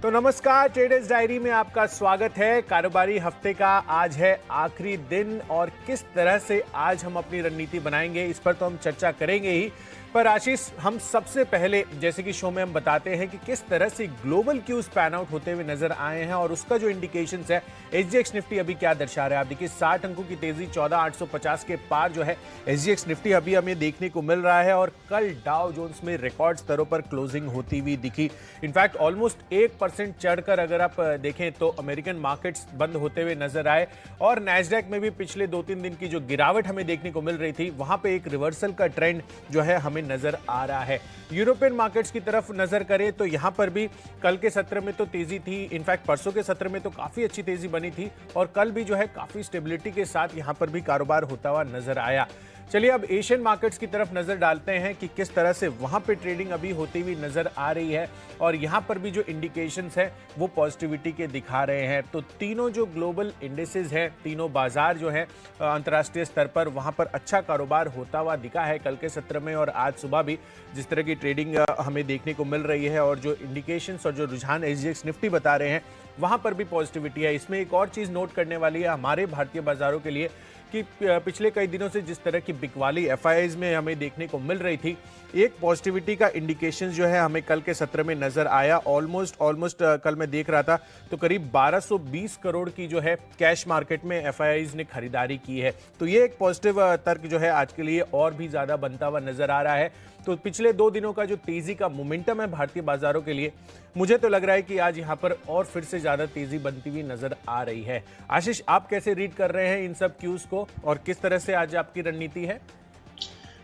तो नमस्कार, traders diary में आपका स्वागत है। कारोबारी हफ्ते का आज है आखिरी दिन और किस तरह से आज हम अपनी रणनीति बनाएंगे इस पर तो हम चर्चा करेंगे ही। पर आशीष, हम सबसे पहले जैसे कि शो में हम बताते हैं कि किस तरह से ग्लोबल क्यूज पैन आउट होते हुए नजर आए हैं और उसका जो इंडिकेशंस है एसजीएक्स निफ्टी अभी क्या दर्शा रहा है। आप देखिए 60 अंकों की तेजी 14,850 के पार जो है एसजीएक्स निफ्टी अभी हमें देखने को मिल रहा है और कल डाउ जोन्स में रिकॉर्ड स्तरों पर क्लोजिंग होती हुई दिखी। इनफैक्ट ऑलमोस्ट 1% चढ़कर अगर आप देखें तो अमेरिकन मार्केट्स बंद होते हुए नजर आए और नैस्डैक में भी पिछले 2-3 दिन की जो गिरावट हमें देखने को मिल रही थी वहां पे एक रिवर्सल का ट्रेंड जो है हमें नजर आ रहा है। यूरोपियन मार्केट्स की तरफ नजर करें तो यहां पर भी कल के सत्र में तो तेजी थी, इनफैक्ट परसों के सत्र में तो काफी अच्छी तेजी बनी थी और कल भी जो है काफी स्टेबिलिटी के साथ यहां पर भी कारोबार होता हुआ नजर आया। चलिए अब एशियन मार्केट्स की तरफ नजर डालते हैं कि किस तरह से वहां पे ट्रेडिंग अभी होती हुई नजर आ रही है और यहां पर भी जो इंडिकेशंस है वो पॉजिटिविटी के दिखा रहे हैं। तो तीनों जो ग्लोबल इंडेसेस हैं, तीनों बाजार जो है अंतर्राष्ट्रीय स्तर पर वहां पर अच्छा कारोबार होता हुआ दिखा है कल के सत्र में और आज सुबह भी जिस तरह की ट्रेडिंग हमें देखने को मिल रही है और जो इंडिकेशंस और जो रुझान एसजीएक्स निफ्टी बता रहे हैं वहां पर भी पॉजिटिविटी है। इसमें एक और चीज नोट करने वाली है हमारे भारतीय बाजारों के लिए कि पिछले कई दिनों से जिस तरह की बिकवाली एफआईआईज में हमें देखने को मिल रही थी, एक पॉजिटिविटी का इंडिकेशन जो है हमें कल के सत्र में नजर आया। ऑलमोस्ट कल मैं देख रहा था तो करीब 1220 करोड़ की जो है कैश मार्केट में एफआईआईज ने खरीदारी की है। तो ये एक पॉजिटिव तर्क जो है आज के लिए और भी ज्यादा बनता हुआ नजर आ रहा है। तो पिछले 2 दिनों का जो तेजी का मोमेंटम है भारतीय बाजारों के लिए, मुझे तो लग रहा है कि आज यहां पर और फिर से ज्यादा तेजी बनती हुई नजर आ रही है। आशीष, आप कैसे रीड कर रहे हैं इन सब क्यूज को और किस तरह से आज आपकी रणनीति है?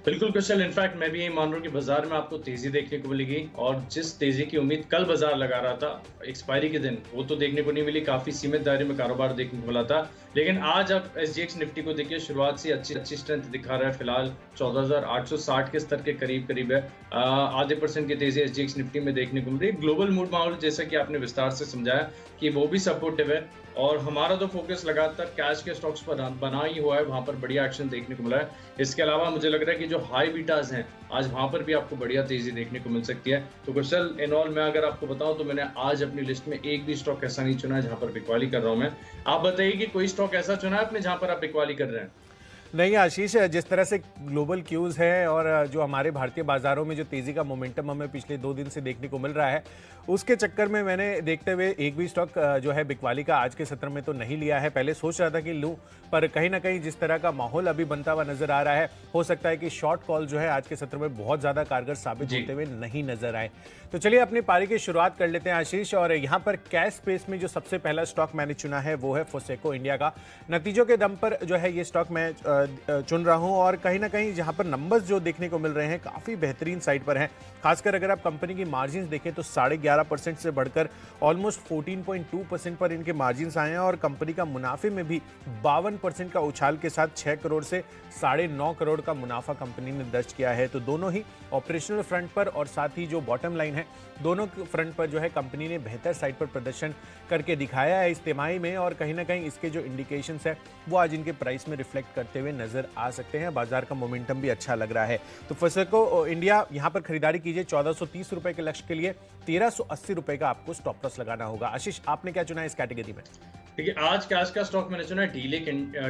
बिल्कुल कुशल, इनफैक्ट मैं भी यही मान रहा हूँ कि बाजार में आपको तेजी देखने को मिलेगी और जिस तेजी की उम्मीद कल बाजार लगा रहा था एक्सपायरी के दिन वो तो देखने को नहीं मिली, काफी सीमित दायरे में कारोबार देखने को मिला था। लेकिन आज आप एसजीएक्स निफ्टी को देखिए, शुरुआत से अच्छी स्ट्रेंथ दिखा रहा है। फिलहाल 14,860 के स्तर के करीब है। आधे % की तेजी एसजीएक्स निफ्टी में देखने को मिल रही है। ग्लोबल मूड माहौल जैसा कि आपने विस्तार से समझाया कि वो भी सपोर्टिव है और हमारा तो फोकस लगातार कैश के स्टॉक्स पर बना ही हुआ है, वहां पर बढ़िया एक्शन देखने को मिला है। इसके अलावा मुझे लग रहा है कि जो हाई बीटाज हैं आज वहां पर भी आपको बढ़िया तेजी देखने को मिल सकती है। तो कुशल, इन ऑल मैं अगर आपको बताऊं तो मैंने आज अपनी लिस्ट में एक भी स्टॉक ऐसा नहीं चुना है जहां पर बिकवाली कर रहा हूं मैं। आप बताइए कि कोई स्टॉक ऐसा चुना है आपने जहां पर आप बिकवाली कर रहे हैं? नहीं आशीष, जिस तरह से ग्लोबल क्यूज है और जो हमारे भारतीय बाजारों में जो तेजी का मोमेंटम हमें पिछले 2 दिन से देखने को मिल रहा है उसके चक्कर में मैंने देखते हुए एक भी स्टॉक जो है बिकवाली का आज के सत्र में तो नहीं लिया है। पहले सोच रहा था कि लूं, पर कहीं ना कहीं जिस तरह का माहौल अभी बनता हुआ नजर आ रहा है हो सकता है कि शॉर्ट कॉल जो है आज के सत्र में बहुत ज्यादा कारगर साबित होते हुए नहीं नजर आए। तो चलिए अपनी पारी की शुरुआत कर लेते हैं आशीष और यहाँ पर कैश स्पेस में जो सबसे पहला स्टॉक मैंने चुना है वो है फोसेको इंडिया का। नतीजों के दम पर जो है ये स्टॉक मैं चुन रहा हूं और कहीं ना कहीं जहां पर नंबर्स जो देखने को मिल रहे हैं काफी बेहतरीन साइड पर हैं। खासकर अगर आप कंपनी की मार्जिन देखें तो 11.5% से बढ़कर ऑलमोस्ट 14.2% पर इनके मार्जिन आए हैं और कंपनी का मुनाफे में भी 52% का उछाल के साथ 6 करोड़ से 9.5 करोड़ का मुनाफा कंपनी ने दर्ज किया है। तो दोनों ही ऑपरेशनल फ्रंट पर और साथ ही जो बॉटम लाइन है दोनों फ्रंट पर जो है कंपनी ने बेहतर साइड पर प्रदर्शन करके दिखाया है इस तिमाही में और कहीं ना कहीं इसके जो इंडिकेशंस है वो आज इनके प्राइस में रिफ्लेक्ट करते हुए नजर आ सकते हैं। बाजार का मोमेंटम भी अच्छा लग रहा है। तो फोसेको इंडिया यहां पर खरीदारी कीजिए 1430 रुपए के लक्ष्य के लिए 1380 रुपए का आपको स्टॉप लॉस लगाना होगा। आशीष, आपने क्या चुना है इस कैटेगरी में? देखिए, आज कैश का स्टॉक मैंने चुना है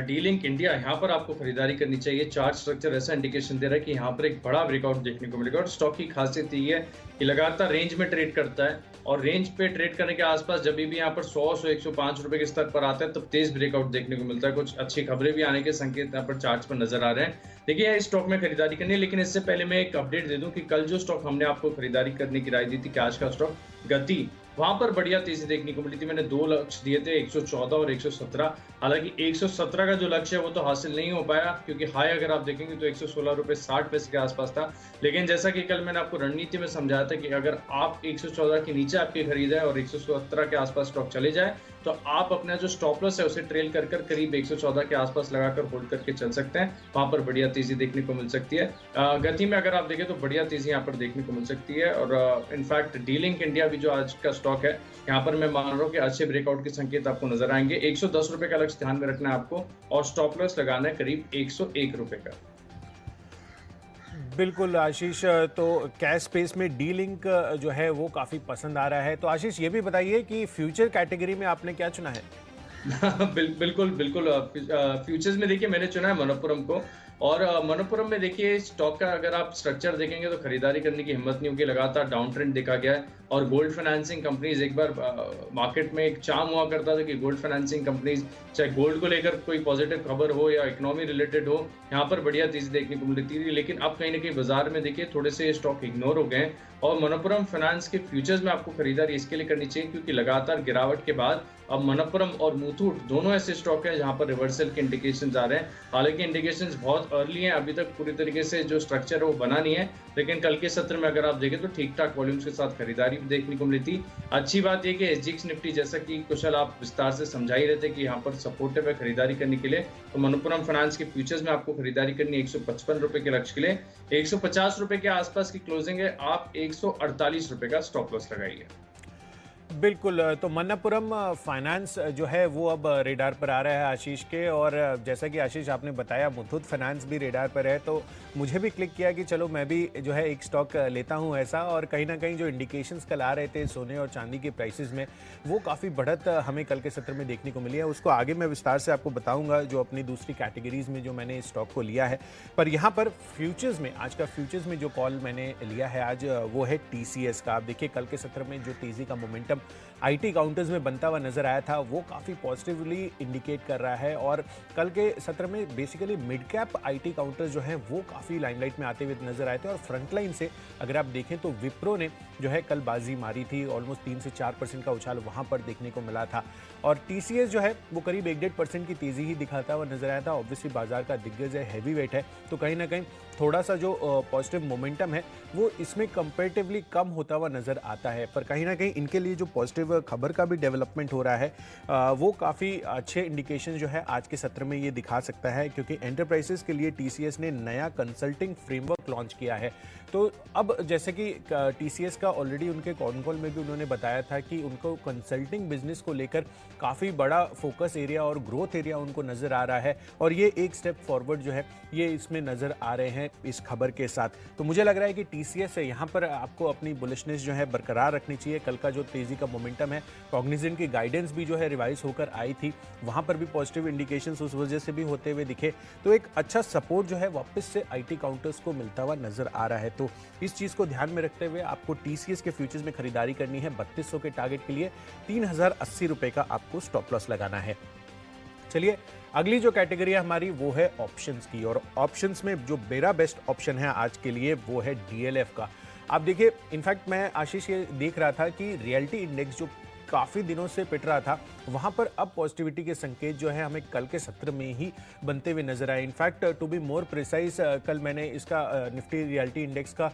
डी लिंक इंडिया। यहाँ पर आपको खरीदारी करनी चाहिए। चार्ट स्ट्रक्चर ऐसा इंडिकेशन दे रहा है कि यहाँ पर एक बड़ा ब्रेकआउट देखने को मिलेगा और स्टॉक की खासियत ये है कि लगातार रेंज में ट्रेड करता है और रेंज पे ट्रेड करने के आसपास जब भी यहाँ पर 100-105 रुपए के स्तर पर आता है तब तेज ब्रेकआउट देखने को मिलता है। कुछ अच्छी खबरें भी आने के संकेत यहाँ पर चार्ट्स पर नजर आ रहे हैं। देखिए, इस स्टॉक में खरीदारी करनी है, लेकिन इससे पहले मैं एक अपडेट दे दूं कि कल जो स्टॉक हमने आपको खरीदारी करने की राय दी थी कैश का स्टॉक गति, वहां पर बढ़िया तेजी देखने को मिली थी। मैंने 2 लक्ष्य दिए थे, 114 और 117। हालांकि 117 का जो लक्ष्य है वो तो हासिल नहीं हो पाया क्योंकि हाई अगर आप देखेंगे तो 116 रुपए 60 पैसे के आसपास था। लेकिन जैसा कि कल मैंने आपको रणनीति में समझाया था कि अगर आप 114 के नीचे आपकी खरीद है और 117 के आसपास स्टॉक चले जाए तो आप अपना जो स्टॉप लॉस है उसे ट्रेल कर करीब 114 के आसपास लगाकर होल्ड करके चल सकते हैं। वहां पर बढ़िया तेजी देखने को मिल सकती है। गति में अगर आप देखें तो बढ़िया तेजी यहाँ पर देखने को मिल सकती है और इनफैक्ट डी लिंक इंडिया भी जो आज का स्टॉक है यहाँ पर मैं मान रहा हूँ कि अच्छे ब्रेकआउट के संकेत आपको नजर आएंगे। 110 रुपए का लक्ष्य ध्यान में रखना है आपको और स्टॉप लॉस लगाना है करीब 101 रुपए का। बिल्कुल आशीष, तो कैश स्पेस में डी लिंक जो है वो काफ़ी पसंद आ रहा है। तो आशीष ये भी बताइए कि फ्यूचर कैटेगरी में आपने क्या चुना है? बिल्कुल, बिल्कुल फ्यूचर्स में देखिए मैंने चुना है मनप्पुरम को। और मनप्पुरम में देखिए स्टॉक का अगर आप स्ट्रक्चर देखेंगे तो खरीदारी करने की हिम्मत नहीं होगी, लगातार डाउन ट्रेंड देखा गया है। और गोल्ड फाइनेंसिंग कंपनीज एक बार मार्केट में एक चार्म हुआ करता था कि गोल्ड फाइनेंसिंग कंपनीज, चाहे गोल्ड को लेकर कोई पॉजिटिव खबर हो या इकोनॉमी रिलेटेड हो, यहाँ पर बढ़िया तेजी देखने को मिलती थी। लेकिन अब कहीं ना कहीं बाजार में देखिए थोड़े से स्टॉक इग्नोर हो गए हैं। और मनप्पुरम फाइनेंस के फ्यूचर्स में आपको खरीदारी इसके लिए करनी चाहिए क्योंकि लगातार गिरावट के बाद अब मनप्पुरम और मुथूट दोनों ऐसे स्टॉक हैं जहां पर रिवर्सल के इंडिकेशंस आ रहे हैं। हालांकि इंडिकेशंस बहुत अर्ली हैं, अभी तक पूरी तरीके से जो स्ट्रक्चर है वो बना नहीं है, लेकिन कल के सत्र में अगर आप देखें तो ठीक ठाक वॉल्यूम्स के साथ खरीदारी भी देखने को मिली थी। अच्छी बात यह कि एसजीएक्स निफ्टी, जैसा कि कुशल आप विस्तार से समझा ही रहे थे कि यहाँ पर सपोर्टिव है खरीदारी करने के लिए, तो मनप्पुरम फाइनेंस के फ्यूचर्स में आपको खरीदारी करनी है 155 रुपए के लक्ष्य के लिए। 150 रुपए के आसपास की क्लोजिंग है, आप 148 रुपए का स्टॉप लॉस लगाइए। बिल्कुल, तो मनप्पुरम फाइनेंस जो है वो अब रेडार पर आ रहा है आशीष के। और जैसा कि आशीष आपने बताया मुथूट फाइनेंस भी रेडार पर है, तो मुझे भी क्लिक किया कि चलो मैं भी जो है एक स्टॉक लेता हूं ऐसा। और कहीं ना कहीं जो इंडिकेशंस कल आ रहे थे सोने और चांदी के प्राइसेस में, वो काफ़ी बढ़त हमें कल के सत्र में देखने को मिली है। उसको आगे मैं विस्तार से आपको बताऊँगा जो अपनी दूसरी कैटेगरीज में जो मैंने स्टॉक को लिया है। पर यहाँ पर फ्यूचर्स में, आज का फ्यूचर्स में जो कॉल मैंने लिया है आज, वो है TCS का। आप देखिए कल के सत्र में जो तेज़ी का मोमेंटम आईटी काउंटर्स में बनता हुआ नजर आया था वो काफ़ी पॉजिटिवली इंडिकेट कर रहा है। और कल के सत्र में basically mid cap IT counters जो हैं वो काफ़ी लाइमलाइट में आते हुए नजर आए थे। और फ्रंटलाइन से अगर आप देखें तो विप्रो ने जो है कल बाजी मारी थी, ऑलमोस्ट 3 से 4% का उछाल वहां पर देखने को मिला था। और TCS जो है वो करीब 1-1.5% की तेजी ही दिखाता हुआ नजर आया था। ऑब्वियसली बाजार का दिग्गज है, हैवी वेट है, तो कहीं ना कहीं थोड़ा सा जो पॉजिटिव मोमेंटम है वो इसमें कंपेरेटिवली कम होता हुआ नजर आता है। पर कहीं ना कहीं इनके लिए जो पॉजिटिव खबर का भी डेवलपमेंट हो रहा है, वो काफ़ी अच्छे इंडिकेशन जो है आज के सत्र में ये दिखा सकता है, क्योंकि एंटरप्राइजेस के लिए TCS ने नया कंसल्टिंग फ्रेमवर्क लॉन्च किया है। तो अब जैसे कि TCS का ऑलरेडी उनके कॉन कॉल में भी उन्होंने बताया था कि उनको कंसल्टिंग बिजनेस को लेकर काफ़ी बड़ा फोकस एरिया और ग्रोथ एरिया उनको नज़र आ रहा है। और ये एक स्टेप फॉरवर्ड जो है ये इसमें नज़र आ रहे हैं इस खबर के साथ। तो मुझे लग रहा है कि TCS है यहाँ पर आपको अपनी बुलिशनेस जो है बरकरार रखनी चाहिए। कल का जो तेज़ी का मोमेंटम है, कॉग्निजेंट की गाइडेंस भी जो है रिवाइज होकर आई थी, वहाँ पर भी पॉजिटिव इंडिकेशंस उस वजह से भी होते हुए दिखे। तो एक अच्छा सपोर्ट जो है वापस से आईटी काउंटर्स को मिलता हुआ नजर आ रहा है। तो इस चीज़ को ध्यान में रखते हुए आपको TCS के फ्यूचर्स में खरीदारी करनी है। 3200 के टारगेट के लिए 3080 रुपए का आपको स्टॉप लॉस लगाना है। चलिए अगली जो कैटेगरी है हमारी वो है ऑप्शंस की। और ऑप्शंस में जो मेरा बेस्ट ऑप्शन है आज के लिए वो है DLF का। आप देखिए, इनफैक्ट मैं आशीष ये देख रहा था कि रियलिटी इंडेक्स जो काफ़ी दिनों से पिट रहा था, वहाँ पर अब पॉजिटिविटी के संकेत जो है हमें कल के सत्र में ही बनते हुए नजर आए। In fact to be more precise, कल मैंने इसका निफ्टी रियलिटी इंडेक्स का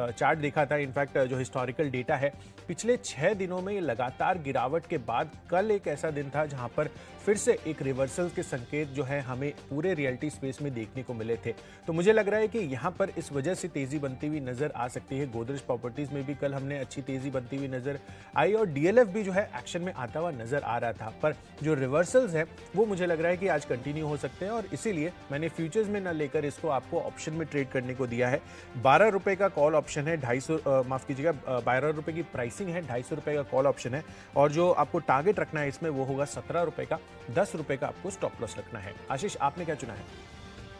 चार्ट देखा था। इनफैक्ट जो हिस्टोरिकल डेटा है, पिछले 6 दिनों में लगातार गिरावट के बाद कल एक ऐसा दिन था जहाँ पर फिर से एक रिवर्सल के संकेत जो है हमें पूरे रियलिटी स्पेस में देखने को मिले थे। तो मुझे लग रहा है कि यहाँ पर इस वजह से तेज़ी बनती हुई नज़र आ सकती है। गोदरेज प्रॉपर्टीज़ में भी कल हमने अच्छी तेज़ी बनती हुई नज़र आई और DLF भी जो है एक्शन में आता हुआ नज़र आ रहा था। पर जो रिवर्सल्स हैं वो मुझे लग रहा है कि आज कंटिन्यू हो सकते हैं और इसीलिए मैंने फ्यूचर्स में न लेकर इसको आपको ऑप्शन में ट्रेड करने को दिया है। 12 रुपये का कॉल ऑप्शन है, 250 माफ़ कीजिएगा 12 रुपये की प्राइसिंग है, 250 रुपये का कॉल ऑप्शन है। और जो आपको टारगेट रखना है इसमें वो होगा 17 रुपये का, 10 रुपये का आपको स्टॉप लॉस रखना है। आशीष, आपने क्या चुना है?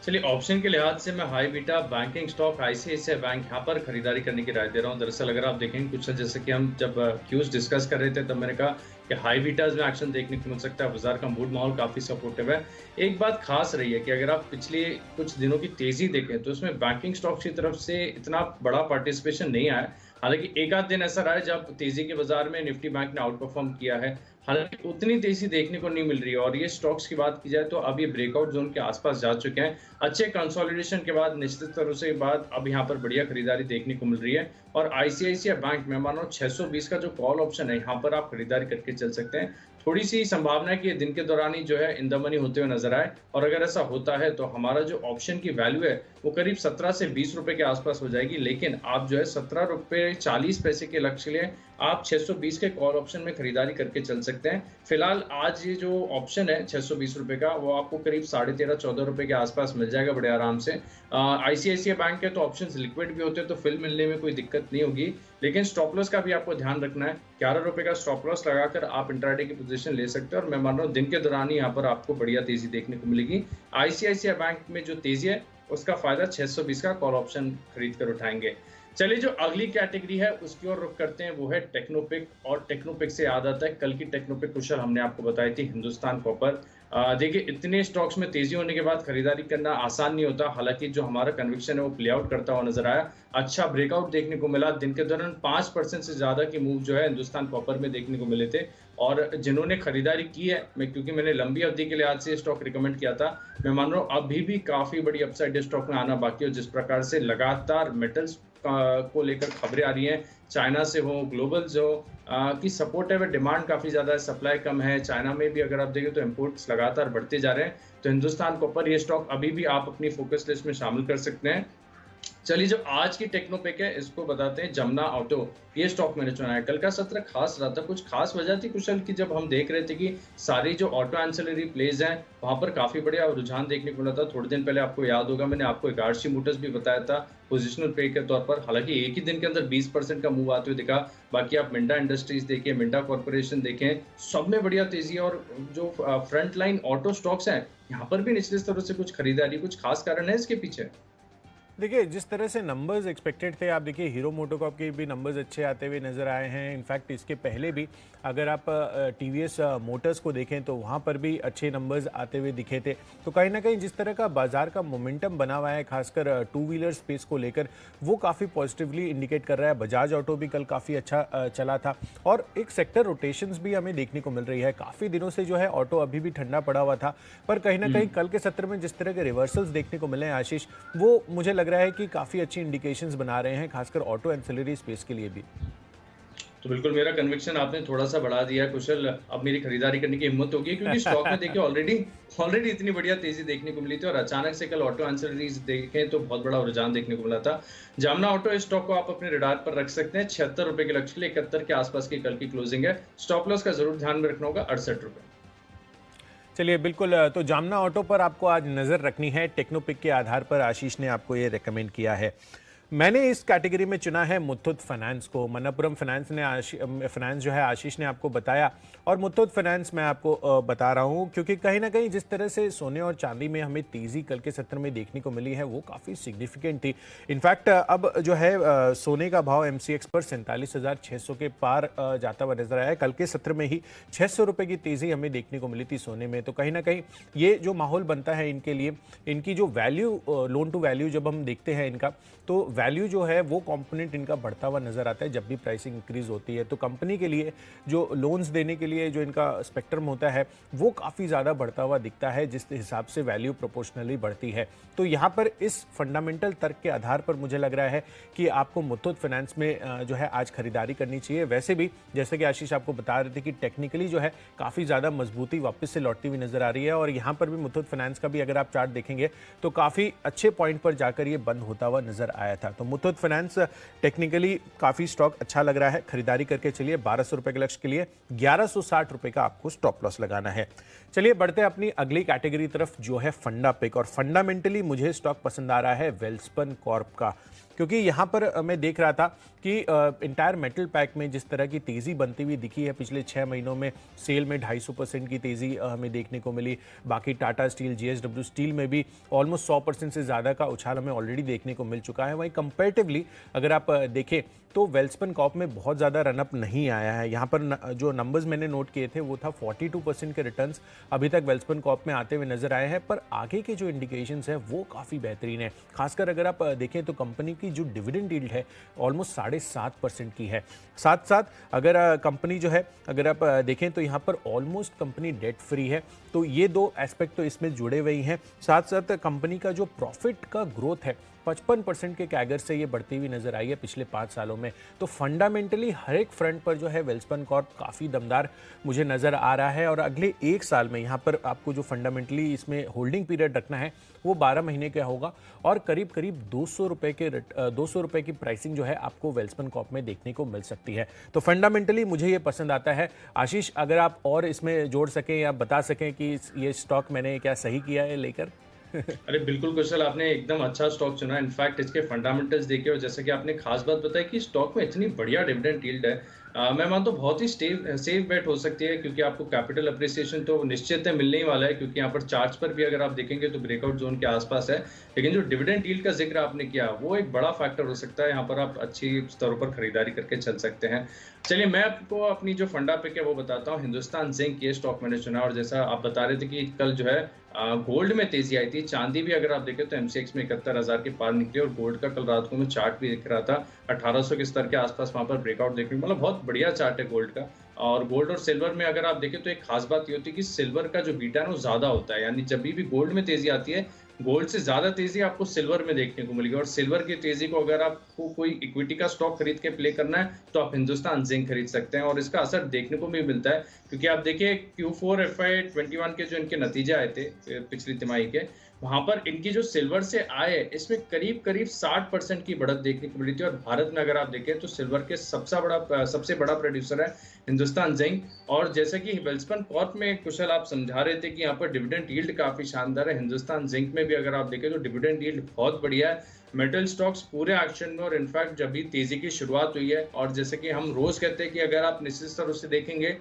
चलिए, ऑप्शन के लिहाज से मैं high beta banking stock ICICI bank यहाँ पर खरीदारी करने की राय दे रहा हूँ। दरअसल अगर आप देखेंगे कुछ जैसे कि हम जब क्यूज डिस्कस कर रहे थे तब मैंने कहा कि हाई बीटाज में एक्शन देखने को मिल सकता है। बाजार का मूड माहौल काफी सपोर्टिव है। एक बात खास रही है कि अगर आप पिछले कुछ दिनों की तेजी देखें तो उसमें बैंकिंग स्टॉक की तरफ से इतना बड़ा पार्टिसिपेशन नहीं आया। हालांकि एक आध दिन ऐसा रहा है जब तेजी के बाजार में निफ्टी बैंक ने आउट परफॉर्म किया है, हालांकि उतनी तेजी देखने को नहीं मिल रही है। और ये स्टॉक्स की बात की जाए तो अब ये ब्रेकआउट जोन के आसपास जा चुके हैं। अच्छे कंसोलिडेशन के बाद, निश्चित तरह से बाद अब यहाँ पर बढ़िया खरीदारी देखने को मिल रही है। और ICICI बैंक में मानो 620 का जो कॉल ऑप्शन है यहाँ पर आप खरीदारी करके चल सकते हैं। थोड़ी सी संभावना है कि दिन के दौरान ही जो है इन द मनी होते हुए नजर आए। और अगर ऐसा होता है तो हमारा जो ऑप्शन की वैल्यू है वो करीब 17 से 20 रुपए के आसपास हो जाएगी। लेकिन आप जो है 17 रुपए करीब 40 पैसे के लक्ष्य के लिए आप 620 के कॉल ऑप्शन में खरीदारी करके चल सकते हैं। फिलहाल आज ये जो ऑप्शन है 620 रुपए का, वो आपको करीब 13.5-14 रुपए के आसपास मिल जाएगा बड़े आराम से। आईसीआईसीआई बैंक के तो ऑप्शंस लिक्विड भी होते हैं, तो फिल मिलने में कोई दिक्कत नहीं होगी। लेकिन स्टॉप लॉस का भी आपको ध्यान रखना है। 11 रुपए का स्टॉप लॉस लगाकर आप इंट्राडे की पोजीशन ले सकते हैं, और मैं मान रहा हूँ दिन के दौरान ही यहाँ पर आपको बढ़िया तेजी देखने को मिलेगी। आईसीआईसीआई बैंक में जो तेजी है उसका फायदा 620 का कॉल ऑप्शन खरीद कर उठाएंगे। चलिए, जो अगली कैटेगरी है उसकी ओर रुख करते हैं, वो है टेक्नोपिक। और टेक्नोपिक से याद आता है, कल की टेक्नोपिक कुशल हमने आपको बताई थी हिंदुस्तान कॉपर। देखिए, इतने स्टॉक्स में तेजी होने के बाद खरीदारी करना आसान नहीं होता। हालांकि जो हमारा कन्विक्शन है वो प्ले आउट करता हुआ नजर आया। अच्छा ब्रेकआउट देखने को मिला। दिन के दौरान 5% से ज्यादा की मूव जो है हिंदुस्तान कॉपर में देखने को मिले थे। और जिन्होंने खरीदारी की है, क्योंकि मैंने लंबी अवधि के लिहाज से स्टॉक रिकमेंड किया था, मैं मान रहा हूँ अभी भी काफी बड़ी अपसाइड स्टॉक में आना बाकी है। जिस प्रकार से लगातार मेटल्स को लेकर खबरें आ रही हैं, चाइना से हो, ग्लोबल जो की सपोर्ट है, वह डिमांड काफी ज्यादा है, सप्लाई कम है। चाइना में भी अगर आप देखें तो इंपोर्ट्स लगातार बढ़ते जा रहे हैं। तो हिंदुस्तान कॉपर ये स्टॉक अभी भी आप अपनी फोकस लिस्ट में शामिल कर सकते हैं। चलिए, जो आज की टेक्नोपेक है इसको बताते हैं जमुना ऑटो। ये स्टॉक मैंने चुना है। कल का सत्र खास रहा था। कुछ खास वजह थी कुशल की, जब हम देख रहे थे कि सारी जो ऑटो एंसिलरी प्लेज हैं वहां पर काफी बढ़िया रुझान देखने को मिला था। थोड़े दिन पहले आपको याद होगा मैंने आपको हिताची मोटर्स भी बताया था पोजिशनल पे के तौर पर। हालांकि एक ही दिन के अंदर 20% का मूव आते हुए दिखा। बाकी आप मिंडा इंडस्ट्रीज देखें, मिंडा कॉर्पोरेशन देखें, सब में बढ़िया तेजी है। और जो फ्रंट लाइन ऑटो स्टॉक्स हैं यहाँ पर भी निचले स्तरों से कुछ खरीदारी, कुछ खास कारण है इसके पीछे? देखिए, जिस तरह से नंबर्स एक्सपेक्टेड थे, आप देखिए हीरो मोटोकॉर्प के भी नंबर्स अच्छे आते हुए नज़र आए हैं। इनफैक्ट इसके पहले भी अगर आप टीवीएस मोटर्स को देखें तो वहाँ पर भी अच्छे नंबर्स आते हुए दिखे थे। तो कहीं ना कहीं जिस तरह का बाजार का मोमेंटम बना हुआ है, खासकर टू व्हीलर स्पेस को लेकर, वो काफ़ी पॉजिटिवली इंडिकेट कर रहा है। बजाज ऑटो भी कल काफ़ी अच्छा चला था, और एक सेक्टर रोटेशंस भी हमें देखने को मिल रही है। काफ़ी दिनों से जो है ऑटो अभी भी ठंडा पड़ा हुआ था, पर कहीं ना कहीं कल के सत्र में जिस तरह के रिवर्सल्स देखने को मिले हैं आशीष, वो मुझे लग रहा है कि काफ़ी अच्छी इंडिकेशंस बना रहे हैं, खासकर ऑटो एंसिलरी स्पेस के लिए भी। तो बिल्कुल मेरा कन्विक्शन आपने थोड़ा सा बढ़ा दिया कुशल। अब मेरी खरीदारी करने की हिम्मत होगी, क्योंकि स्टॉक में देखिए ऑलरेडी इतनी बढ़िया तेजी देखने को मिली थी, और अचानक से कल ऑटो एंसिलरीज देखें तो बहुत बड़ा रुझान देखने को मिला था। जामना ऑटो, इस स्टॉक को आप अपने रडार पर रख सकते हैं। 76 रुपए के लक्ष्य के लिए 71 के आसपास की कल की क्लोजिंग है। स्टॉप लॉस का जरूर ध्यान में रखना होगा, 68 रुपए। चलिए, बिल्कुल। तो जामना ऑटो पर आपको आज नज़र रखनी है। टेक्नोपिक के आधार पर आशीष ने आपको ये रेकमेंड किया है। मैंने इस कैटेगरी में चुना है मुथूट फाइनेंस को। मनप्पुरम फाइनेंस जो है आशीष ने आपको बताया, और मुथूट फाइनेंस मैं आपको बता रहा हूं क्योंकि कहीं ना कहीं जिस तरह से सोने और चांदी में हमें तेज़ी कल के सत्र में देखने को मिली है वो काफ़ी सिग्निफिकेंट थी। इनफैक्ट अब जो है सोने का भाव MCX पर 47,600 के पार जाता हुआ नजर आया है। कल के सत्र में ही 600 रुपये की तेज़ी हमें देखने को मिली थी सोने में। तो कहीं ना कहीं ये जो माहौल बनता है इनके लिए, इनकी जो वैल्यू, लोन टू वैल्यू जब हम देखते हैं इनका, तो वैल्यू जो है वो कंपोनेंट इनका बढ़ता हुआ नजर आता है जब भी प्राइसिंग इंक्रीज होती है। तो कंपनी के लिए जो लोन्स देने के लिए जो इनका स्पेक्ट्रम होता है वो काफ़ी ज़्यादा बढ़ता हुआ दिखता है, जिस हिसाब से वैल्यू प्रोपोर्शनली बढ़ती है। तो यहाँ पर इस फंडामेंटल तर्क के आधार पर मुझे लग रहा है कि आपको मुथूट फाइनेंस में जो है आज खरीदारी करनी चाहिए। वैसे भी जैसे कि आशीष आपको बता रहे थे कि टेक्निकली जो है काफ़ी ज़्यादा मजबूती वापस से लौटती हुई नजर आ रही है, और यहाँ पर भी मुथूट फाइनेंस का भी अगर आप चार्ट देखेंगे तो काफ़ी अच्छे पॉइंट पर जाकर ये बंद होता हुआ नजर आया था। तो मुथूट फाइनेंस टेक्निकली काफ़ी स्टॉक अच्छा लग रहा है, खरीदारी करके चलिए। 1200 रुपये के लक्ष्य के लिए 1160 रुपये का आपको स्टॉप लॉस लगाना है। चलिए बढ़ते हैं अपनी अगली कैटेगरी तरफ, जो है फंडा पिक। और फंडामेंटली मुझे स्टॉक पसंद आ रहा है वेल्सपन कॉर्प का, क्योंकि यहाँ पर मैं देख रहा था कि इंटायर मेटल पैक में जिस तरह की तेज़ी बनती हुई दिखी है पिछले 6 महीनों में, सेल में 250% की तेज़ी हमें देखने को मिली। बाकी टाटा स्टील, JSW स्टील में भी ऑलमोस्ट 100% से ज़्यादा का उछाल हमें ऑलरेडी देखने को मिल चुका है। वहीं कंपेरेटिवली अगर आप देखें तो वेल्सपन कॉर्प में बहुत ज़्यादा रनअप नहीं आया है। यहाँ पर जो नंबर्स मैंने नोट किए थे वो था 42% के रिटर्न्स अभी तक वेल्सपन कॉर्प में आते हुए नजर आए हैं, पर आगे के जो इंडिकेशंस है वो काफ़ी बेहतरीन है। खासकर अगर आप देखें तो कंपनी की जो डिविडेंड यील्ड है ऑलमोस्ट 7.5% की है। साथ साथ अगर कंपनी जो है, अगर आप देखें तो यहाँ पर ऑलमोस्ट कंपनी डेट फ्री है। तो ये दो एस्पेक्ट तो इसमें जुड़े हुए ही हैं। साथ साथ कंपनी का जो प्रॉफिट का ग्रोथ है 55% के कैगर से ये बढ़ती हुई नजर आई है पिछले 5 सालों में। तो फंडामेंटली हर एक फ्रंट पर जो है वेल्सपन कॉर्प काफ़ी दमदार मुझे नज़र आ रहा है। और अगले 1 साल में यहाँ पर आपको जो फंडामेंटली इसमें होल्डिंग पीरियड रखना है वो 12 महीने का होगा और करीब करीब 200 रुपए की प्राइसिंग जो है आपको वेल्सपन कॉर्प में देखने को मिल सकती है। तो फंडामेंटली मुझे ये पसंद आता है। आशीष, अगर आप और इसमें जोड़ सकें या बता सकें कि ये स्टॉक मैंने क्या सही किया है लेकर। अरे बिल्कुल कुशल, आपने एकदम अच्छा स्टॉक चुना। इनफैक्ट इसके फंडामेंटल्स देखे और जैसे कि आपने खास बात बताई कि स्टॉक में इतनी बढ़िया डिविडेंड यील्ड है, मैं मानता हूँ बहुत ही सेफ बेट हो सकती है, क्योंकि आपको कैपिटल अप्रिसिएशन तो निश्चित है मिलने ही वाला है, क्योंकि यहाँ पर चार्ट्स पर भी अगर आप देखेंगे तो ब्रेकआउट जोन के आसपास है। लेकिन जो डिविडेंड यील्ड का जिक्र आपने किया वो एक बड़ा फैक्टर हो सकता है, यहाँ पर आप अच्छी स्तरों पर खरीदारी करके चल सकते हैं। चलिए मैं आपको अपनी जो फंडा पिक है वो बताता हूँ। हिंदुस्तान जिंक ये स्टॉक मैंने चुना, और जैसा आप बता रहे थे कि कल जो है गोल्ड में तेजी आई थी, चांदी भी अगर आप देखें तो एमसीएक्स में 71,000 के पार निकली, और गोल्ड का कल रात को मैं चार्ट भी दिख रहा था 1800 के स्तर के आसपास वहां पर ब्रेकआउट देखने को, मतलब बहुत बढ़िया चार्ट है गोल्ड का। और गोल्ड और सिल्वर में अगर आप देखें तो एक खास बात ये होती है कि सिल्वर का जो बीटा है वो ज्यादा होता है, यानी जब भी गोल्ड में तेजी आती है गोल्ड से ज्यादा तेजी आपको सिल्वर में देखने को मिलेगी। और सिल्वर की तेजी को अगर आपको कोई इक्विटी का स्टॉक खरीद के प्ले करना है तो आप हिंदुस्तान जिंक खरीद सकते हैं, और इसका असर देखने को भी मिलता है, क्योंकि आप देखिए Q4 FY21 के जो इनके नतीजे आए थे पिछली तिमाही के, वहां पर इनकी जो सिल्वर से आय है इसमें करीब करीब 60% की बढ़त देखने को मिली थी। और भारत में अगर आप देखें तो सिल्वर के सबसे बड़ा प्रोड्यूसर है हिंदुस्तान जिंक। और जैसे कि वेल्सपन कॉर्प में कुशल आप समझा रहे थे कि यहाँ पर डिविडेंड यील्ड काफी शानदार है, हिंदुस्तान जिंक में भी अगर आप देखें तो डिविडेंड यील्ड बहुत बढ़िया है। मेटल स्टॉक्स पूरे एक्शन में, और इनफैक्ट जब भी तेजी की शुरुआत हुई है, और जैसे कि हम रोज कहते हैं कि अगर आप निश्चित स्तर से देखेंगे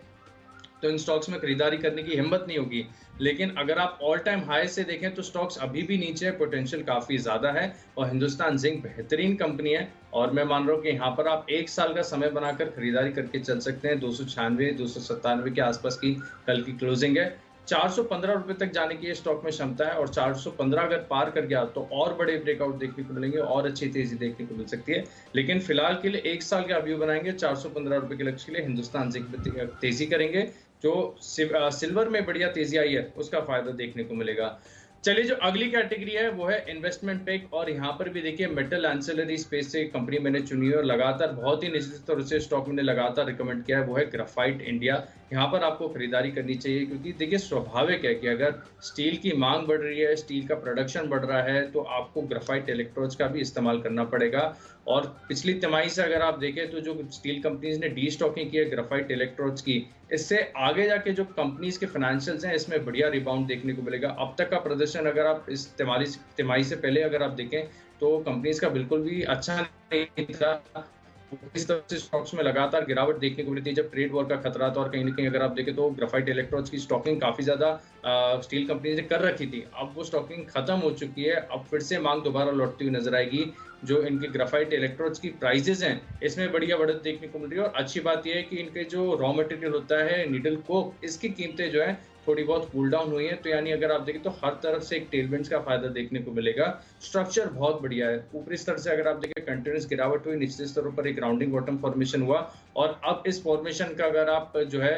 तो इन स्टॉक्स में खरीदारी करने की हिम्मत नहीं होगी, लेकिन अगर आप ऑल टाइम हाई से देखें तो स्टॉक्स अभी भी नीचे है, पोटेंशियल काफी ज्यादा है, और हिंदुस्तान जिंक बेहतरीन कंपनी है। और मैं मान रहा हूँ कि यहाँ पर आप 1 साल का समय बनाकर खरीदारी करके चल सकते हैं। 296-297 के आसपास की कल की क्लोजिंग है। 415 रुपए तक जाने की ये स्टॉक में क्षमता है, और 415 अगर पार कर गया तो और बड़े ब्रेकआउट देखने को मिलेंगे और अच्छी तेजी देखने को मिल सकती है। लेकिन फिलहाल के लिए 1 साल का व्यू बनाएंगे, 415 रुपए के लक्ष्य के लिए हिंदुस्तान जिंक में तेजी करेंगे। जो सिल्वर में बढ़िया तेजी आई है उसका फायदा देखने को मिलेगा। चलिए जो अगली कैटेगरी है वो है इन्वेस्टमेंट पिक, और यहाँ पर भी देखिए मेटल एंसिलरी स्पेस से कंपनी मैंने चुनी है, और लगातार बहुत ही निश्चित तौर से स्टॉक मैंने लगातार रिकमेंड किया है, वो है ग्राफाइट इंडिया। यहाँ पर आपको खरीदारी करनी चाहिए, क्योंकि देखिए स्वाभाविक है कि अगर स्टील की मांग बढ़ रही है, स्टील का प्रोडक्शन बढ़ रहा है, तो आपको ग्राफाइट इलेक्ट्रोड्स का भी इस्तेमाल करना पड़ेगा। और पिछली तिमाही से अगर आप देखें तो जो स्टील कंपनीज ने डी स्टॉकिंग की है ग्राफाइट इलेक्ट्रोड्स की, इससे आगे जाके जो कंपनीज के फाइनेंशियल्स हैं इसमें बढ़िया रिबाउंड देखने को मिलेगा। अब तक का प्रदर्शन अगर आप इस तिमाही से पहले अगर आप देखें तो कंपनीज का बिल्कुल भी अच्छा नहीं था। इस तरह से स्टॉक्स में लगातार गिरावट देखने को मिली थी जब ट्रेड वॉर का खतरा था, और कहीं ना कहीं अगर आप देखें तो ग्राफाइट इलेक्ट्रोड्स की स्टॉकिंग काफी ज्यादा स्टील कंपनीज ने कर रखी थी। अब वो स्टॉकिंग खत्म हो चुकी है, अब फिर से मांग दोबारा लौटती हुई नजर आएगी। जो इनके ग्राफाइट इलेक्ट्रोड्स की प्राइसेस हैं इसमें बढ़िया बढ़त देखने को मिल रही है। और अच्छी बात यह है कि इनके जो रॉ मटेरियल होता है नीडल कोक, इसकी कीमतें जो है थोड़ी बहुत कूल डाउन हुई है, तो यानी अगर आप देखें तो हर तरफ से एक टेलविंड्स का फायदा देखने को मिलेगा। स्ट्रक्चर बहुत बढ़िया है, ऊपरी स्तर से अगर आप देखें कंटिन्यूस गिरावट हुई, निचले स्तरों पर एक राउंडिंग बॉटम फॉर्मेशन हुआ, और अब इस फॉर्मेशन का अगर आप जो है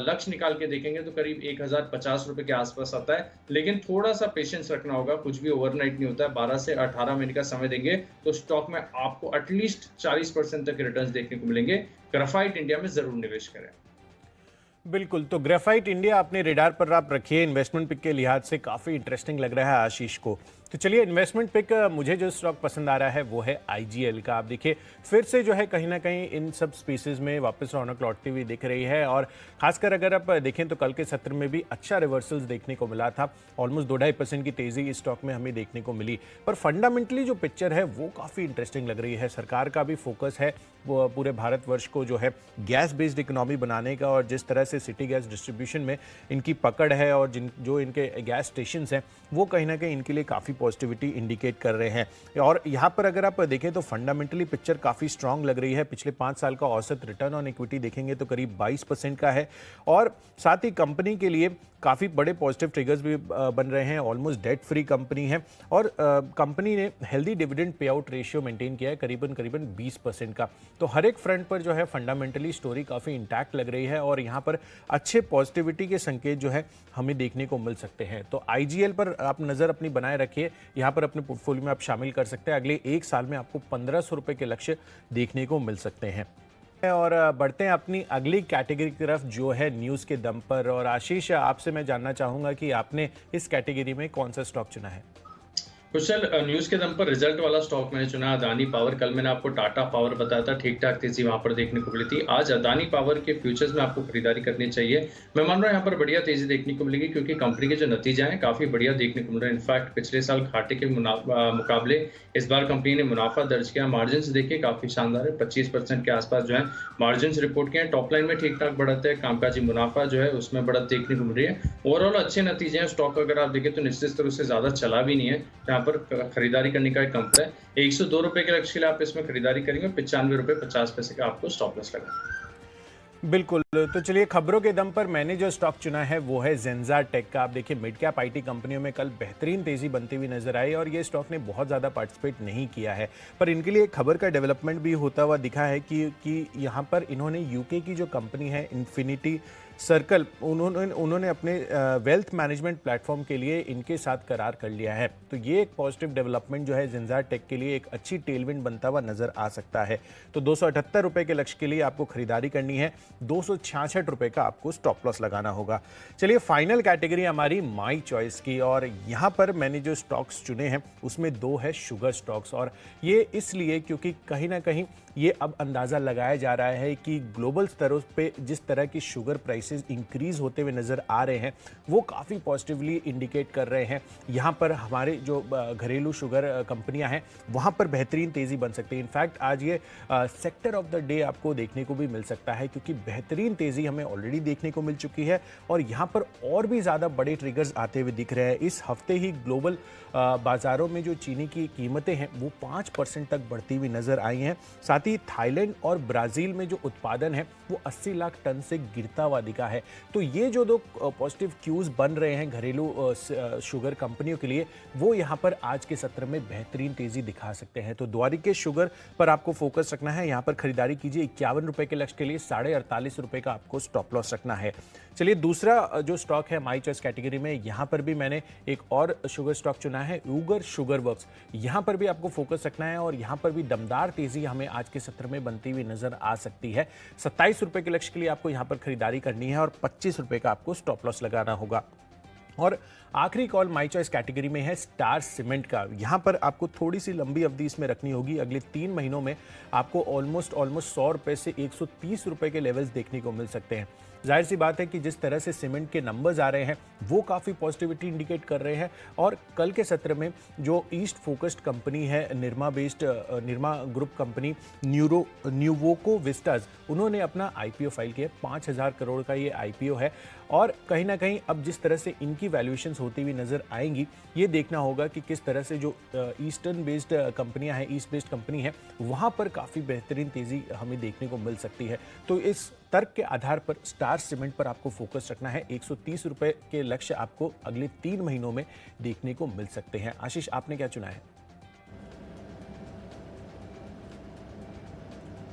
लक्ष्य निकाल के देखेंगे तो करीब 1050 रुपए के आसपास आता है। लेकिन थोड़ा सा पेशेंस रखना होगा, कुछ भी ओवरनाइट नहीं होता है। 12 से 18 महीने का समय देंगे तो स्टॉक में आपको एटलीस्ट 40% तक रिटर्न्स देखने को मिलेंगे। ग्राफाइट इंडिया में जरूर निवेश करें। बिल्कुल, तो ग्रेफाइट इंडिया अपने रेडार पर आप रखिए। इन्वेस्टमेंट पिक के लिहाज से काफ़ी इंटरेस्टिंग लग रहा है आशीष को। तो चलिए इन्वेस्टमेंट पिक मुझे जो स्टॉक पसंद आ रहा है वो है IGL का। आप देखिए फिर से जो है कहीं ना कहीं इन सब स्पीसीज में वापस रौनक लौटती हुई दिख रही है, और खासकर अगर आप देखें तो कल के सत्र में भी अच्छा रिवर्सल्स देखने को मिला था। ऑलमोस्ट 2-2.5% की तेज़ी इस स्टॉक में हमें देखने को मिली, पर फंडामेंटली जो पिक्चर है वो काफ़ी इंटरेस्टिंग लग रही है। सरकार का भी फोकस है वो पूरे भारतवर्ष को जो है गैस बेस्ड इकोनॉमी बनाने का, और जिस तरह से सिटी गैस डिस्ट्रीब्यूशन में इनकी पकड़ है और जो इनके गैस स्टेशन हैं वो कहीं ना कहीं इनके लिए काफ़ी पॉजिटिविटी इंडिकेट कर रहे हैं। और यहाँ पर अगर आप देखें तो फंडामेंटली पिक्चर काफ़ी स्ट्रांग लग रही है। पिछले 5 साल का औसत रिटर्न ऑन इक्विटी देखेंगे तो करीब 22% का है, और साथ ही कंपनी के लिए काफ़ी बड़े पॉजिटिव ट्रिगर्स भी बन रहे हैं। ऑलमोस्ट डेट फ्री कंपनी है और कंपनी ने healthy dividend pay out ratio maintain किया है करीबन 20% का। तो हर एक फ्रंट पर जो है फंडामेंटली स्टोरी काफ़ी इंटैक्ट लग रही है और यहाँ पर अच्छे पॉजिटिविटी के संकेत जो है हमें देखने को मिल सकते हैं। तो आईजीएल पर आप नज़र अपनी बनाए रखिए, यहाँ पर अपने पोर्टफोलियो में आप शामिल कर सकते हैं। अगले 1 साल में आपको 1500 रुपये के लक्ष्य देखने को मिल सकते हैं। और बढ़ते हैं अपनी अगली कैटेगरी की तरफ जो है न्यूज़ के दम पर। और आशीष, आपसे मैं जानना चाहूँगा कि आपने इस कैटेगरी में कौन सा स्टॉक चुना है? कुशल, न्यूज के दम पर रिजल्ट वाला स्टॉक मैंने चुना अदानी पावर। कल मैंने आपको टाटा पावर बताया था, ठीक ठाक तेजी वहां पर देखने को मिली थी। आज अदानी पावर के फ्यूचर्स में आपको खरीदारी करनी चाहिए। मैं मान रहा हूं यहाँ पर बढ़िया तेजी देखने को मिलेगी क्योंकि कंपनी के जो नतीजे हैं काफी बढ़िया देखने को मिल रहे हैं। इनफैक्ट पिछले साल घाटे के मुकाबले इस बार कंपनी ने मुनाफा दर्ज किया। मार्जिन देखिए काफी शानदार है, 25% के आसपास जो है मार्जिन रिपोर्ट किए हैं। टॉप लाइन में ठीक ठाक बढ़त है, कामकाजी मुनाफा जो है उसमें बढ़त देखने को मिल रही है। ओवरऑल अच्छे नतीजे हैं। स्टॉक अगर आप देखें तो निश्चित रूप से ज्यादा चला भी नहीं है, यहाँ पर खरीदारी करने का एक कंप है। 102 रुपए के लक्ष्य के लिए आप इसमें खरीदारी करेंगे। 95 रुपए 50 पैसे का आपको स्टॉप लॉस लगा। बिल्कुल, तो चलिए खबरों के दम पर मैंने जो स्टॉक चुना है वो है ज़ेंजा टेक का। आप देखिए मिड कैप आईटी कंपनियों में कल बेहतरीन तेजी बनती हुई नजर आई और ये स्टॉक ने बहुत ज़्यादा पार्टिसिपेट नहीं किया है, पर इनके लिए एक खबर का डेवलपमेंट भी होता हुआ दिखा है कि यहाँ पर इन्होंने यूके की जो कंपनी है इन्फिनिटी सर्कल, उन्होंने अपने वेल्थ मैनेजमेंट प्लेटफॉर्म के लिए इनके साथ करार कर लिया है। तो ये एक पॉजिटिव डेवलपमेंट जो है ज़ेंजा टेक के लिए एक अच्छी टेलविंड बनता हुआ नजर आ सकता है। तो 278 रुपए के लक्ष्य के लिए आपको खरीदारी करनी है, 266 रुपए का आपको स्टॉप लॉस लगाना होगा। चलिए फाइनल कैटेगरी हमारी माई चॉइस की, और यहाँ पर मैंने जो स्टॉक्स चुने हैं उसमें 2 है शुगर स्टॉक्स। और ये इसलिए क्योंकि कहीं ना कहीं ये अब अंदाज़ा लगाया जा रहा है कि ग्लोबल स्तरों पे जिस तरह की शुगर प्राइसेस इंक्रीज होते हुए नज़र आ रहे हैं वो काफ़ी पॉजिटिवली इंडिकेट कर रहे हैं। यहाँ पर हमारे जो घरेलू शुगर कंपनियां हैं वहाँ पर बेहतरीन तेज़ी बन सकती है। इनफैक्ट आज ये सेक्टर ऑफ द डे आपको देखने को भी मिल सकता है क्योंकि बेहतरीन तेज़ी हमें ऑलरेडी देखने को मिल चुकी है और यहाँ पर और भी ज़्यादा बड़े ट्रिगर्स आते हुए दिख रहे हैं। इस हफ्ते ही ग्लोबल बाज़ारों में जो चीनी की कीमतें हैं वो 5% तक बढ़ती हुई नज़र आई हैं। साथ ही थाईलैंड और ब्राज़ील में जो उत्पादन है वो 80 लाख टन से गिरता हुआ दिखा है। तो ये जो 2 पॉजिटिव क्यूज बन रहे हैं घरेलू शुगर कंपनियों के लिए, वो यहाँ पर आज के सत्र में बेहतरीन तेजी दिखा सकते हैं। तो द्वारिकेश शुगर पर आपको फोकस रखना है, यहाँ पर खरीदारी कीजिए। 51 रुपए के लक्ष्य के लिए 48.5 रुपए का आपको स्टॉप लॉस रखना है। चलिए दूसरा जो स्टॉक है माई चॉइस कैटेगरी में, यहाँ पर भी मैंने एक और शुगर स्टॉक चुना है, ऊगर शुगर वर्क्स। यहाँ पर भी आपको फोकस रखना है और यहाँ पर भी दमदार तेजी हमें आज के सत्र में बनती हुई नजर आ सकती है। 27 रुपए के लक्ष्य के लिए आपको यहाँ पर खरीदारी करनी है और 25 रुपए का आपको स्टॉप लॉस लगाना होगा। और आखिरी कॉल माई चॉइस कैटेगरी में है स्टार सीमेंट का। यहाँ पर आपको थोड़ी सी लंबी अवधि इसमें रखनी होगी। अगले 3 महीनों में आपको ऑलमोस्ट 100 रुपए से 130 रुपए के लेवल्स देखने को मिल सकते हैं। जाहिर सी बात है कि जिस तरह से सीमेंट के नंबर्स आ रहे हैं वो काफ़ी पॉजिटिविटी इंडिकेट कर रहे हैं। और कल के सत्र में जो ईस्ट फोकस्ड कंपनी है Nirma group company Nuvoco vistas, उन्होंने अपना आईपीओ फाइल किया। 5000 करोड़ का ये आईपीओ है और कहीं ना कहीं अब जिस तरह से इनकी वैल्यूएशंस होती हुई नजर आएंगी ये देखना होगा कि किस तरह से जो ईस्टर्न बेस्ड कंपनियां हैं, ईस्ट बेस्ड कंपनी है, वहां पर काफ़ी बेहतरीन तेज़ी हमें देखने को मिल सकती है। तो इस तर्क के आधार पर स्टार सीमेंट पर आपको फोकस रखना है। 130 रुपए के लक्ष्य आपको अगले 3 महीनों में देखने को मिल सकते हैं। आशीष, आपने क्या चुना है?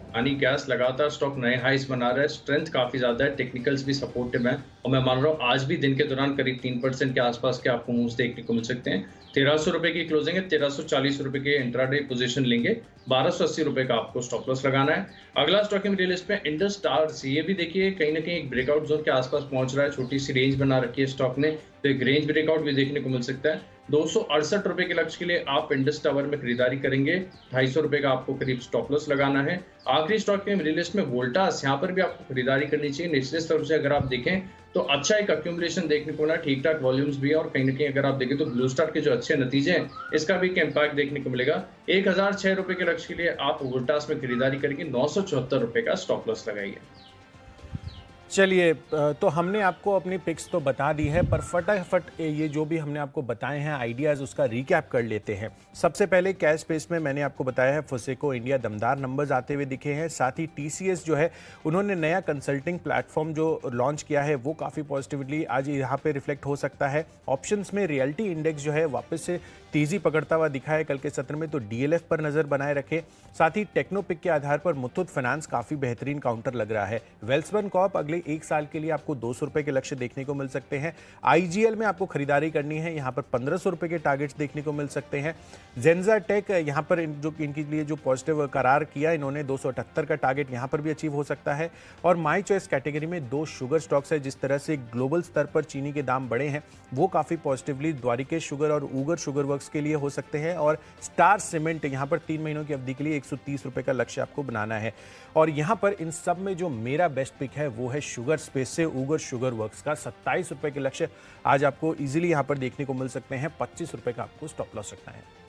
अदानी गैस लगातार स्टॉक नए हाइस बना रहा है, स्ट्रेंथ काफी ज्यादा है, टेक्निकल्स भी सपोर्टिव है और मैं मान रहा हूँ आज भी दिन के दौरान करीब 3% के आसपास के आपको मूव्स देखने को मिल सकते हैं। 1300 रुपए की क्लोजिंग है, 1340 रुपए के इंट्राडे पोजीशन लेंगे, 1280 रुपए का आपको स्टॉप लॉस लगाना है। अगला स्टॉक मेरी लिस्ट पे इंडस टावर्स, ये भी देखिए कहीं ना कहीं एक ब्रेकआउट जोन के आसपास पहुंच रहा है। छोटी सी रेंज बना रखी है स्टॉक ने, तो एक रेंज ब्रेकआउट भी देखने को मिल सकता है। 268 रुपए के लक्ष्य के लिए आप इंडस टावर में खरीदारी करेंगे, 250 रुपए का आपको करीब स्टॉप लॉस लगाना है। आखिरी स्टॉक में मेरी लिस्ट में वोल्टास, यहाँ पर भी आपको खरीदारी करनी चाहिए। निचले स्तर से अगर आप देखें तो अच्छा एक अक्यूमुलेशन देखने को मिला, ठीक ठाक वॉल्यूम्स भी है और कहीं ना कहीं अगर आप देखें तो ब्लू स्टार के जो अच्छे नतीजे हैं इसका भी एक इम्पैक्ट देखने को मिलेगा। 1006 रुपए के लक्ष्य के लिए आप वोल्टास में खरीदारी करेंगे, 974 रुपए का स्टॉप लॉस लगाइए। चलिए, तो हमने आपको अपनी पिक्स तो बता दी है, पर फटाफट ये जो भी हमने आपको बताए हैं आइडियाज़, उसका रिकैप कर लेते हैं। सबसे पहले कैश स्पेस में मैंने आपको बताया है फोसेको इंडिया दमदार नंबर्स आते हुए दिखे हैं। साथ ही टीसीएस जो है उन्होंने नया कंसल्टिंग प्लेटफॉर्म जो लॉन्च किया है वो काफ़ी पॉजिटिवली आज यहाँ पे रिफ्लेक्ट हो सकता है। ऑप्शंस में रियल्टी इंडेक्स जो है वापस से तेजी पकड़ता हुआ दिखा है कल के सत्र में, तो डीएलएफ पर नजर बनाए रखें। साथ ही टेक्नोपिक के आधार पर मुथूट फाइनेंस काफ़ी बेहतरीन काउंटर लग रहा है। वेल्सबन कॉर्प अगले 1 साल के लिए आपको 200 रुपए के लक्ष्य देखने को मिल सकते हैं। आईजीएल में आपको खरीदारी करनी है, यहाँ पर 1500 रुपए के टारगेट्स देखने को मिल सकते हैं। जेंजा टेक यहाँ पर इनके लिए जो पॉजिटिव करार किया इन्होंने, 278 का टारगेट यहाँ पर भी अचीव हो सकता है। और माई चॉइस कैटेगरी में 2 शुगर स्टॉक्स है, जिस तरह से ग्लोबल स्तर पर चीनी के दाम बढ़े हैं वो काफ़ी पॉजिटिवली द्वारिकेश शुगर और ऊगर शुगर वर्क्स के लिए हो सकते हैं। और स्टार सीमेंट यहाँ पर 3 महीनों की अवधि के लिए 130 रुपए का लक्ष्य आपको बनाना है। और यहाँ पर इन सब में जो मेरा बेस्ट पिक है वो है शुगर स्पेस से ऊगर शुगर वर्क्स का 27 रुपए के लक्ष्य आज आपको इजीली यहाँ पर देखने को मिल सकते हैं। 25 रुपए का आपको स्टॉप लॉस रखना है।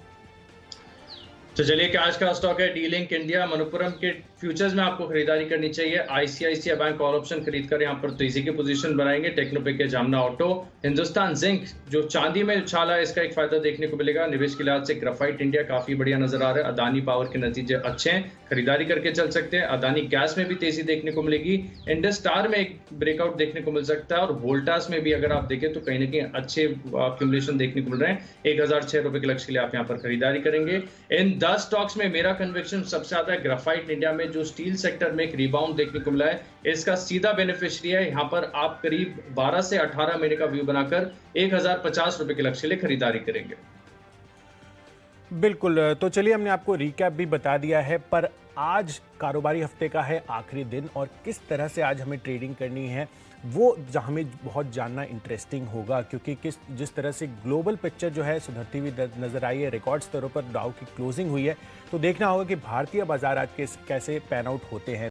तो चलिए कि आज का स्टॉक है डी लिंक इंडिया। मनप्पुरम के फ्यूचर्स में आपको खरीदारी करनी चाहिए। आईसीआईसीआई बैंक कॉल ऑप्शन खरीद कर यहाँ पर तेजी की पोजीशन बनाएंगे। टेक्नोपिक के जामना ऑटो, हिंदुस्तान जिंक जो चांदी में उछाला है इसका एक फायदा देखने को मिलेगा। निवेश के लिहाज से ग्राफाइट इंडिया काफी बढ़िया नजर आ रहा है। अदानी पावर के नतीजे अच्छे हैं, खरीदारी करके चल सकते हैं। अदानी गैस में भी तेजी देखने को मिलेगी। इंडस स्टार में एक ब्रेकआउट देखने को मिल सकता है। और वोल्टास में भी अगर आप देखें तो कहीं ना कहीं अच्छे एक्यूमुलेशन देखने को मिल रहे हैं। 1006 रुपए के लक्ष्य के लिए आप यहाँ पर खरीदारी करेंगे। इन 10 स्टॉक्स में मेरा कन्विक्शन सबसे ज्यादा है ग्राफाइट इंडिया में, जो स्टील सेक्टर में एक रिबाउंड देखने को मिला है। इसका सीधा बेनिफिशियरी है। यहाँ पर आप करीब 12 से 18 महीने का व्यू बनाकर 1050 रुपए के लक्ष्य के लिए खरीदारी करेंगे। बिल्कुल, तो चलिए हमने आपको रिकैप भी बता दिया है, पर आज कारोबारी हफ्ते का है आखिरी दिन और किस तरह से आज हमें ट्रेडिंग करनी है वो हमें बहुत जानना इंटरेस्टिंग होगा, क्योंकि जिस तरह से ग्लोबल पिक्चर जो है सुधरती हुई नजर आई है, रिकॉर्ड स्तरों पर डाउ की क्लोजिंग हुई है, तो देखना होगा कि भारतीय बाजार आज कैसे पैन आउट होते हैं।